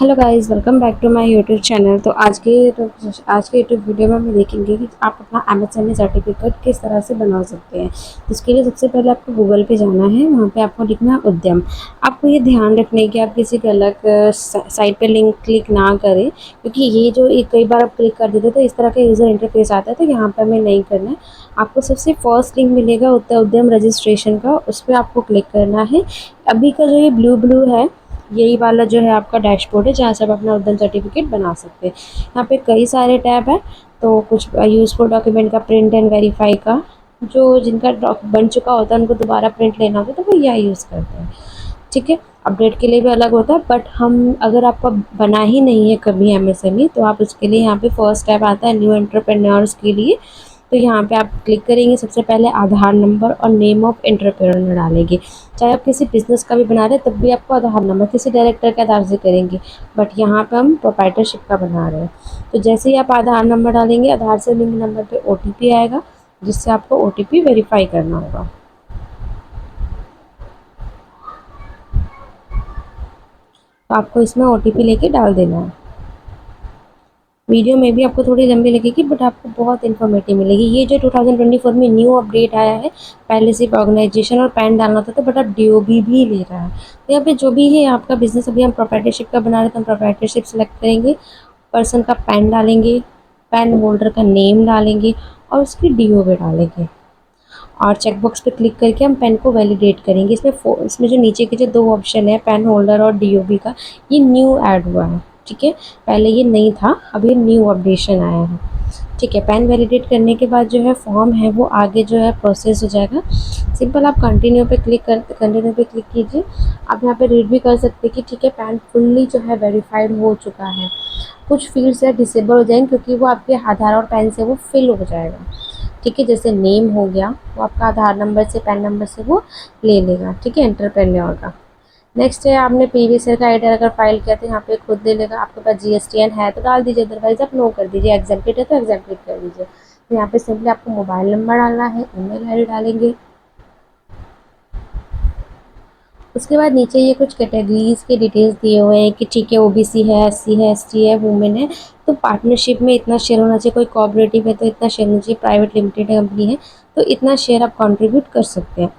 Hello guys, welcome back to my YouTube channel. तो आज के यूट्यूब वीडियो में हम देखेंगे कि आप अपना एमएसएमई सर्टिफिकेट किस तरह से बना सकते हैं। तो इसके लिए सबसे पहले आपको गूगल पे जाना है, वहाँ पे आपको लिखना है उद्यम। आपको ये ध्यान रखना है कि आप किसी गलत साइट पे लिंक क्लिक ना करें, क्योंकि ये जो कई बार आप क्लिक कर देते हैं तो इस तरह का यूज़र इंटरफेस आता है। तो यहाँ पर हमें नहीं करना है। आपको सबसे फर्स्ट लिंक मिलेगा उद्यम रजिस्ट्रेशन का, उस पर आपको क्लिक करना है। अभी का जो ये ब्लू ब्लू है, यही वाला जो है आपका डैशबोर्ड है, जहाँ से आप अपना उद्यम सर्टिफिकेट बना सकते हैं। यहाँ पे कई सारे टैब हैं। तो कुछ यूज़फुल डॉक्यूमेंट का, प्रिंट एंड वेरीफाई का, जो जिनका बन चुका होता है उनको दोबारा प्रिंट लेना होता है तो वो यह यूज़ करते हैं। ठीक है, अपडेट के लिए भी अलग होता है, बट हम अगर आपका बना ही नहीं है कभी एमएसएमई, तो आप उसके लिए यहाँ पे फर्स्ट टैब आता है न्यू एंटरप्रेन्योर्स के लिए। तो यहाँ पे आप क्लिक करेंगे, सबसे पहले आधार नंबर और नेम ऑफ एंटरप्रेन्योर डालेंगे। चाहे आप किसी बिजनेस का भी बना रहे हैं तब भी आपको आधार नंबर किसी डायरेक्टर के आधार से करेंगे, बट यहाँ पे हम प्रोप्राइटरशिप का बना रहे हैं। तो जैसे ही आप आधार नंबर डालेंगे, आधार से लिंक नंबर पे ओटीपी आएगा, जिससे आपको ओटीपी वेरीफाई करना होगा। तो आपको इसमें ओटीपी लेके डाल देना है। वीडियो में भी आपको थोड़ी लंबी लगेगी, बट आपको बहुत इन्फॉर्मेटिव मिलेगी। ये जो 2024 में न्यू अपडेट आया है, पहले सिर्फ ऑर्गेनाइजेशन और पैन डालना होता था, बट अब डीओबी भी ले रहा है। तो यहाँ पे जो भी है आपका बिजनेस, अभी हम प्रोप्राइटरशिप का बना रहे हैं तो हम प्रोप्राइटरशिप सेलेक्ट करेंगे, पर्सन का पैन डालेंगे, पैन होल्डर का नेम डालेंगे और उसकी डीओबी डालेंगे, और चेकबॉक्स पे क्लिक करके हम पेन को वैलिडेट करेंगे। इसमें जो नीचे के जो दो ऑप्शन है, पेन होल्डर और डीओबी का, ये न्यू ऐड हुआ है। ठीक है, पहले ये नहीं था, अब ये न्यू अपडेशन आया है। ठीक है, पेन वैलिडेट करने के बाद जो है फॉर्म है वो आगे जो है प्रोसेस हो जाएगा। सिंपल आप कंटिन्यू पे क्लिक कीजिए। आप यहाँ पे रीड भी कर सकते हैं कि ठीक है, पैन फुल्ली जो है वेरीफाइड हो चुका है। कुछ फील्ड्स है डिसेबल हो जाएंगे, क्योंकि वो आपके आधार और पैन से वो फिल हो जाएगा। ठीक है, जैसे नेम हो गया, वो आपका आधार नंबर से, पैन नंबर से वो ले लेगा। ठीक है, एंटरप्रेन्योर का। नेक्स्ट है, आपने प्रीवियस ईयर का आइडिया अगर फाइल किया तो यहाँ पे खुद ले लेगा। आपके पास जीएसटीएन है तो डाल दीजिए, अदरवाइज आप नो कर दीजिए। एग्जेम्प्टेड है तो एग्जेम्प्टेड कर दीजिए। तो यहाँ पे सिंपली आपको मोबाइल नंबर डालना है, ईमेल आईडी डालेंगे। उसके बाद नीचे ये कुछ कैटेगरीज के डिटेल्स दिए हुए हैं कि ठीक है, ओबीसी है, एससी है, एसटी है, वुमेन है, तो पार्टनरशिप में इतना शेयर होना चाहिए, कोई कोऑपरेटिव है तो इतना शेयर होना चाहिए, प्राइवेट लिमिटेड कंपनी है तो इतना शेयर आप कंट्रीब्यूट कर सकते हैं।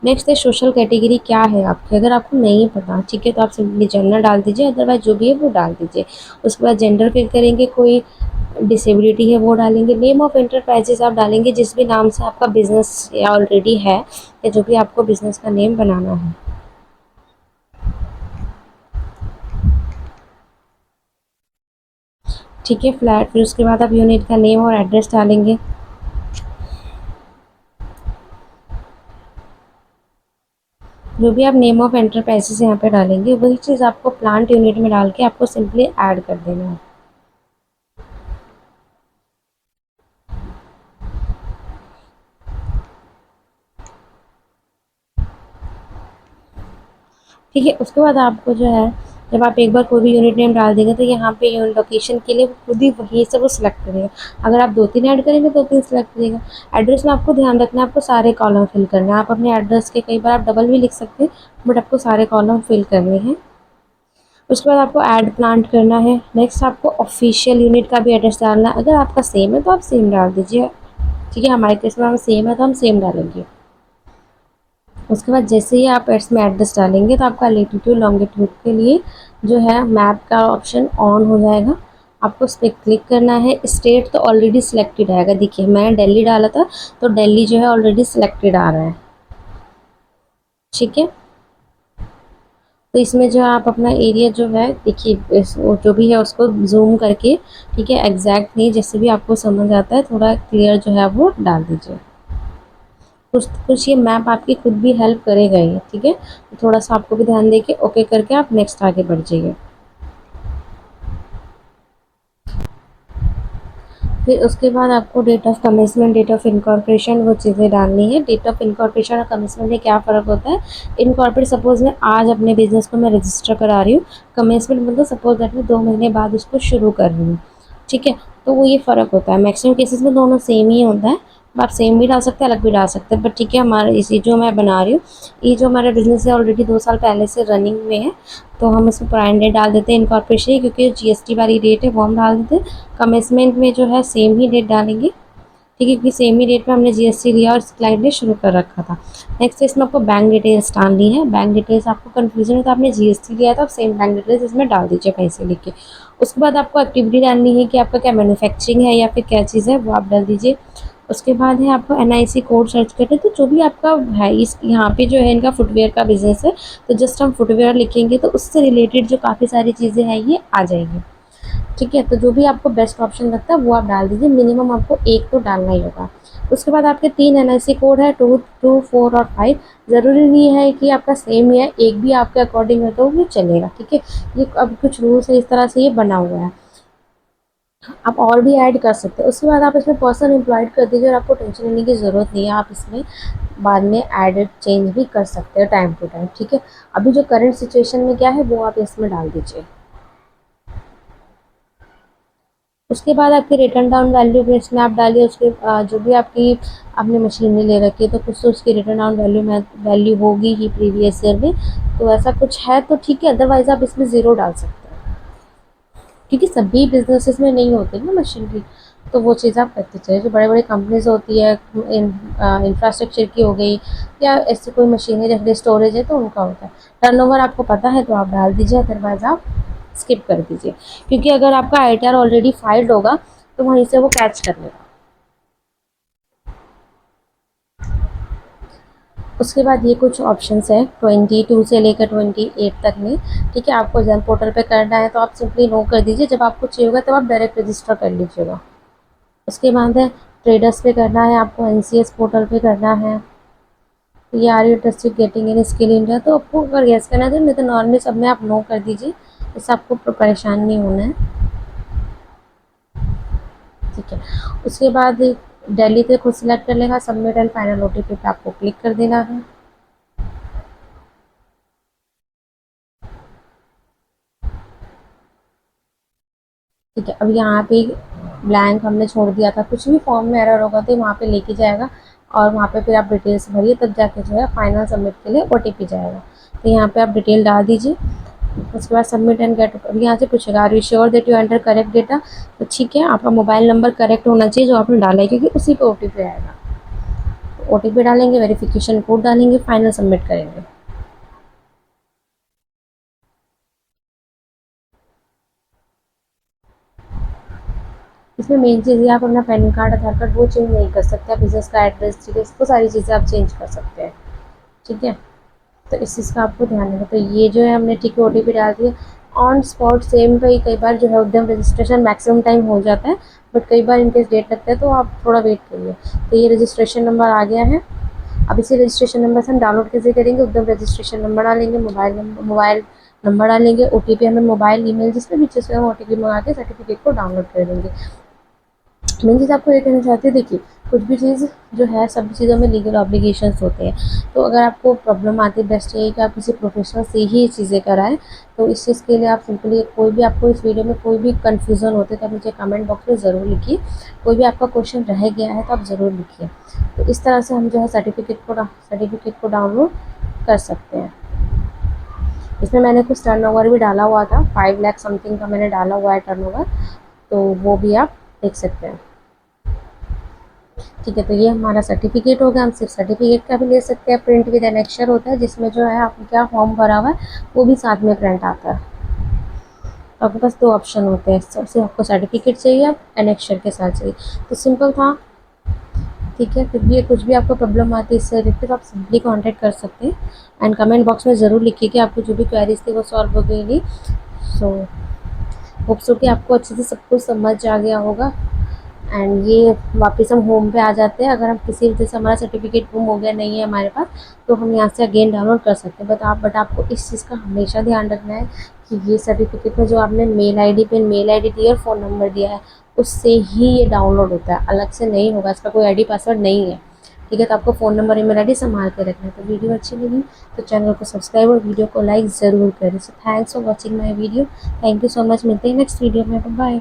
नेक्स्ट है सोशल कैटेगरी क्या है आपकी, अगर आपको नहीं पता, ठीक है, तो आप सिंपली जनरल डाल दीजिए, अदरवाइज जो भी है वो डाल दीजिए। उसके बाद जेंडर फिल करेंगे, कोई डिसेबिलिटी है वो डालेंगे। नेम ऑफ एंटरप्राइजेस आप डालेंगे, जिस भी नाम से आपका बिजनेस ऑलरेडी है या जो भी आपको बिजनेस का नेम बनाना है। ठीक है, फ्लैट, फिर उसके बाद आप यूनिट का नेम और एड्रेस डालेंगे। जो भी आप नेम ऑफ एंटरप्राइजेस यहाँ पे डालेंगे, वही चीज़ आपको प्लांट यूनिट में डाल के आपको सिंपली ऐड कर देना है। ठीक है, उसके बाद आपको जो है, जब आप एक बार कोई भी यूनिट नेम डाल देंगे तो यहाँ पे यूनिट लोकेशन के लिए खुद ही वहीं से वो सिलेक्ट करेगा। अगर आप 2-3 ऐड करेंगे तो 3 सिलेक्ट करेगा। एड्रेस में आपको ध्यान रखना है, आपको सारे कॉलम फिल करने हैं। आप अपने एड्रेस के कई बार आप डबल भी लिख सकते हैं, बट आपको सारे कॉलम फिल करने हैं। उसके बाद आपको ऐड प्लांट करना है। नेक्स्ट आपको ऑफिशियल यूनिट का भी एड्रेस डालना है। अगर आपका सेम है तो आप सेम डाल दीजिए। ठीक है, हमारे केस में हम सेम है तो हम सेम डालेंगे। उसके बाद जैसे ही आप इसमें एड्रेस डालेंगे तो आपका लेटीट्यूड लॉन्गिट्यूड के लिए जो है मैप का ऑप्शन ऑन हो जाएगा। आपको उस पर क्लिक करना है। स्टेट तो ऑलरेडी सिलेक्टेड आएगा, देखिए मैंने दिल्ली डाला था तो दिल्ली जो है ऑलरेडी सिलेक्टेड आ रहा है। ठीक है, तो इसमें जो आप अपना एरिया जो है, देखिए जो भी है उसको जूम करके, ठीक है, एग्जैक्ट नहीं, जैसे भी आपको समझ आता है थोड़ा क्लियर जो है वो डाल दीजिए। कुछ कुछ ये मैप आपकी खुद भी हेल्प करेगा ये। ठीक है, तो थोड़ा सा आपको भी ध्यान देके ओके करके आप नेक्स्ट आगे बढ़ जाइए। फिर उसके बाद आपको date of commencement, date of incorporation, वो चीज़ें डालनी है। डेट ऑफ इनकॉर्पोरेशन और कमेंसमेंट में क्या फ़र्क होता है। इनकॉर्पोरेट सपोज मैं आज अपने बिजनेस को मैं रजिस्टर करा रही हूँ, कमेंसमेंट मतलब सपोज दैट मैं 2 महीने बाद उसको शुरू कर रही हूँ। ठीक है, तो वो ये फ़र्क होता है। मैक्सिमम केसेस में दोनों सेम ही होता है, आप सेम भी डाल सकते हैं, अलग भी डाल सकते हैं, बट ठीक है हमारा इसी जो मैं बना रही हूँ, ये जो हमारा बिजनेस है ऑलरेडी 2 साल पहले से रनिंग में है, तो हम इसमें पुरानी डेट डाल देते हैं इनकॉर्पोरेशन, क्योंकि जीएसटी वाली डेट है वो हम डाल देते हैं। कमेंसमेंट में जो है सेम ही डेट डालेंगे, ठीक है, क्योंकि सेम ही डेट पे हमने जीएसटी लिया और क्लाइंट ने शुरू कर रखा था। नेक्स्ट इसमें आपको बैंक डिटेल्स डालनी है। बैंक डिटेल्स आपको कन्फ्यूजन है तो आपने जीएसटी लिया था, आप सेम बैंक डिटेल्स इसमें डाल दीजिए पैसे लेके। उसके बाद आपको एक्टिविटी डालनी है कि आपका क्या मैन्युफैक्चरिंग है या फिर क्या चीज़ है, वो आप डाल दीजिए। उसके बाद है आपको एनआईसी कोड सर्च करना है, तो जो भी आपका है इस यहाँ पे जो है इनका फुटवेयर का बिजनेस है, तो जस्ट हम फुटवेयर लिखेंगे तो उससे रिलेटेड जो काफ़ी सारी चीज़ें हैं ये आ जाएंगी, ठीक है। तो जो भी आपको बेस्ट ऑप्शन लगता है वो आप डाल दीजिए, मिनिमम आपको एक तो डालना ही होगा। उसके बाद आपके 3 एनआईसी कोड है, 2, 2, 4 और 5। ज़रूरी नहीं है कि आपका सेम ही है, एक भी आपके अकॉर्डिंग है तो वो चलेगा, ठीक है। ये अब कुछ रूल्स है, इस तरह से ये बना हुआ है, आप और भी ऐड कर सकते हैं। उसके बाद आप इसमें पर्सन एम्प्लॉयड कर दीजिए और आपको टेंशन लेने की ज़रूरत नहीं है, आप इसमें बाद में एडिट चेंज भी कर सकते हैं टाइम टू टाइम, ठीक है। अभी जो करंट सिचुएशन में क्या है वो आप इसमें डाल दीजिए। उसके बाद आपकी रिटर्न डाउन वैल्यू भी इसमें आप डालिए, उसके जो भी आपकी आपने मशीनें ले रखी है तो कुछ तो उसकी रिटर्न डाउन वैल्यू में वैल्यू होगी ही प्रीवियस ईयर में, तो ऐसा कुछ है तो ठीक है, अदरवाइज़ आप इसमें ज़ीरो डाल सकते हैं, क्योंकि सभी बिजनेसेस में नहीं होती ना मशीनरी, तो वो चीज़ आप करते चलिए। जो बड़े बड़े कंपनीज होती है, इंफ्रास्ट्रक्चर की हो गई या ऐसी कोई मशीनें जैसे स्टोरेज है तो उनका होता है। टर्नओवर आपको पता है तो आप डाल दीजिए, अदरवाइज़ आप स्किप कर दीजिए, क्योंकि अगर आपका आईटीआर ऑलरेडी फाइल्ड होगा तो वहीं से वो कैच कर लेगा। उसके बाद ये कुछ ऑप्शंस है 22 से लेकर 28 तक में, ठीक है। आपको जन पोर्टल पे करना है तो आप सिंपली नो कर दीजिए, जब आपको चाहिए होगा तब आप डायरेक्ट रजिस्टर कर लीजिएगा। उसके बाद है ट्रेडर्स पे करना है, आपको एनसीएस पोर्टल पे करना है। तो ये are you interested getting in skill India, तो आपको अगर यस करना है तो नहीं तो नॉर्मली सब में आप नो कर दीजिए, इससे आपको परेशान नहीं होना है, ठीक है। उसके बाद दिल्ली पे खुद सिलेक्ट कर लेगा, सबमिट एंड फाइनल ओटीपी पे आपको क्लिक कर देना है, ठीक है। अब यहाँ पे ब्लैंक हमने छोड़ दिया था, कुछ भी फॉर्म में एरर होगा तो वहाँ पे लेके जाएगा और वहाँ पे फिर आप डिटेल्स भरिए, तब जाके जो है फाइनल सबमिट के लिए ओटीपी जाएगा। तो यहाँ पे आप डिटेल डाल दीजिए। उसके बाद सबमिट एंड गेट, अब यहाँ से पूछेगा are you sure that you enter correct data, तो ठीक है, आपका मोबाइल नंबर करेक्ट होना चाहिए जो आपने डाला है, क्योंकि उसी पे ओटीपी आएगा। ओटीपी डालेंगे, वेरिफिकेशन कोड डालेंगे, फाइनल सबमिट करेंगे। इसमें मेन चीज़ ये, आप अपना पैन कार्ड, आधार कार्ड वो चेंज नहीं कर सकते, आप बिजनेस का एड्रेस, ठीक है, इसको सारी चीज़ें आप चेंज कर सकते हैं, ठीक है। तो इस चीज़ का आपको ध्यान रखना। तो ये जो है हमने ठीक है ओटीपी डाल दिया ऑन स्पॉट, सेम पे ही कई बार जो है उद्यम रजिस्ट्रेशन मैक्सिमम टाइम हो जाता है, बट कई बार इनकेस डेट लगता है तो आप थोड़ा वेट करिए। तो ये रजिस्ट्रेशन नंबर आ गया है। अब इसी रजिस्ट्रेशन नंबर से हम डाउनलोड कैसे करेंगे, उद्यम रजिस्ट्रेशन नंबर डालेंगे, मोबाइल नंबर डालेंगे, ओटीपी हमें मोबाइल ईमेल जिसमें भी चीज़ हम ओटीपी मंगा के सर्टिफिकेट को डाउनलोड कर देंगे। मेन चीज़ आपको ये कहना चाहती हूँ, देखिए कुछ भी चीज़ जो है सब चीज़ों में लीगल ऑब्लिगेशंस होते हैं, तो अगर आपको प्रॉब्लम आती है बेस्ट यही कि आप किसी प्रोफेशनल से ही ये चीज़ें कराएं। तो इस चीज़ के लिए आप सिंपली, कोई भी आपको इस वीडियो में कोई भी कन्फ्यूज़न होते तो आप मुझे कमेंट बॉक्स में ज़रूर लिखिए, कोई भी आपका क्वेश्चन रह गया है तो आप ज़रूर लिखिए। तो इस तरह से हम जो है सर्टिफिकेट को डाउनलोड कर सकते हैं। इसमें मैंने कुछ टर्नओवर भी डाला हुआ था, 5 लाख समथिंग का मैंने डाला हुआ है टर्नओवर, तो वो भी आप देख सकते हैं, ठीक है। तो ये हमारा सर्टिफिकेट हो गया, हम सिर्फ सर्टिफिकेट का भी ले सकते हैं, प्रिंट विद एनेक्चर होता है जिसमें जो है आपने क्या फॉर्म भरा हुआ है वो भी साथ में प्रिंट आता है। तो आपके पास 2 ऑप्शन होते हैं, सबसे आपको सर्टिफिकेट चाहिए, आप एनेक्चर के साथ चाहिए, तो सिंपल था, ठीक है। फिर भी कुछ भी आपको प्रॉब्लम आती है इससे रिलेटेड आप सिंपली कॉन्टैक्ट कर सकते हैं, एंड कमेंट बॉक्स में ज़रूर लिखिए कि आपको जो भी क्वेरीज थी वो सॉल्व हो गई नहीं। सो होप्स हो कि आपको अच्छे से सब कुछ समझ आ गया होगा। एंड ये वापस हम होम पे आ जाते हैं, अगर हम किसी वजह से हमारा सर्टिफिकेट गुम हो गया, नहीं है हमारे पास, तो हम यहाँ से अगेन डाउनलोड कर सकते हैं। बट आपको इस चीज़ का हमेशा ध्यान रखना है कि ये सर्टिफिकेट में जो आपने मेल आईडी पे मेल आईडी दी और फ़ोन नंबर दिया है उससे ही ये डाउनलोड होता है, अलग से नहीं होगा, इसका कोई आईडी पासवर्ड नहीं है, ठीक है। तो आपको फ़ोन नंबर ईमेल आईडी संभाल के रखना है। तो वीडियो अच्छी लगी तो चैनल को सब्सक्राइब और वीडियो को लाइक ज़रूर करें। So thanks for watching my video, thank you so much, मिलते हैं नेक्स्ट वीडियो में, बाय।